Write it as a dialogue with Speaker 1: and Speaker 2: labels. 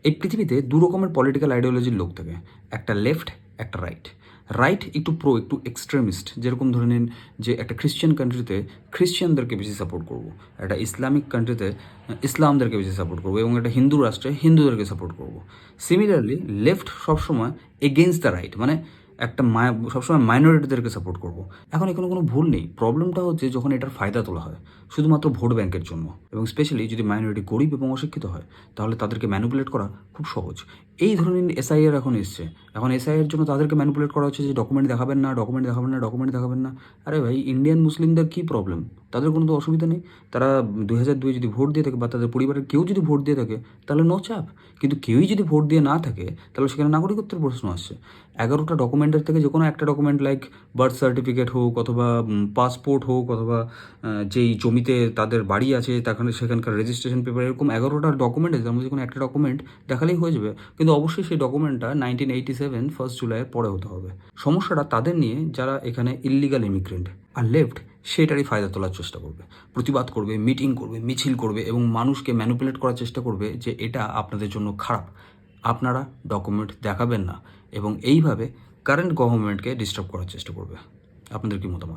Speaker 1: এই পৃথিবীতে দু রকমের পলিটিক্যাল আইডিওলজির লোক থাকে, একটা লেফট, একটা রাইট। রাইট একটু প্রো, একটু এক্সট্রিমিস্ট, যেরকম ধরে নিন যে একটা খ্রিশ্চান কান্ট্রিতে খ্রিশ্চানদেরকে বেশি সাপোর্ট করবো, একটা ইসলামিক কান্ট্রিতে ইসলামদেরকে বেশি সাপোর্ট করবো, এবং একটা হিন্দু রাষ্ট্রে হিন্দুদেরকে সাপোর্ট করবো। সিমিলারলি লেফট সবসময় এগেনস্ট দ্য রাইট, মানে একটা সবসময় মাইনরিটিদেরকে সাপোর্ট করবো। এখন এখানে কোনো ভুল নেই, প্রবলেমটা হচ্ছে যখন এটার ফায়দা তোলা হয় শুধুমাত্র ভোট ব্যাংকের জন্য, এবং স্পেশালি যদি মাইনরিটি গরিব এবং অশিক্ষিত হয় তাহলে তাদেরকে ম্যানিপুলেট করা খুব সহজ। এই ধরনের এসআইআর এখন এসছে, এখন এসআইআর জন্য তাদেরকে ম্যানিপুলেট করা হচ্ছে যে ডকুমেন্ট দেখাবেন না, ডকুমেন্ট দেখাবেন না, ডকুমেন্ট দেখাবেন না। আরে ভাই, ইন্ডিয়ান মুসলিমদের কী প্রবলেম? তাদের কোনো তো অসুবিধা নেই। তারা 2002 যদি ভোট দিয়ে থাকে বা তাদের পরিবারের কেউ যদি ভোট দিয়ে থাকে তাহলে নো চাপ। কিন্তু কেউই যদি ভোট দিয়ে না থাকে তাহলে সেখানে নাগরিকত্বের প্রশ্ন আসছে। 11টা ডকুমেন্টের থেকে যে কোনো একটা ডকুমেন্ট, লাইক বার্থ সার্টিফিকেট হোক অথবা পাসপোর্ট হোক অথবা যেই জমিতে তাদের বাড়ি আছে সেখানকার রেজিস্ট্রেশন পেপার, এরকম 11টা ডকুমেন্ট আছে, তার মধ্যে কোনো একটা ডকুমেন্ট দেখালেই হয়ে যাবে। কিন্তু অবশ্যই সেই ডকুমেন্টটা 1987 1 জুলাইয়ের পরে হতে হবে। সমস্যাটা তাদের নিয়ে যারা এখানে ইল্লিগাল ইমিগ্রেন্ট। আর লেফট সেটারই ফায়দা তোলার চেষ্টা করবে, প্রতিবাদ করবে, মিটিং করবে, মিছিল করবে এবং মানুষকে ম্যানিপুলেট করার চেষ্টা করবে যে এটা আপনাদের জন্য খারাপ, আপনারা ডকুমেন্ট দেখাবেন না, এবং এইভাবে কারেন্ট গভর্নমেন্টকে ডিস্টার্ব করার চেষ্টা করবে। আপনাদের কি মতামত?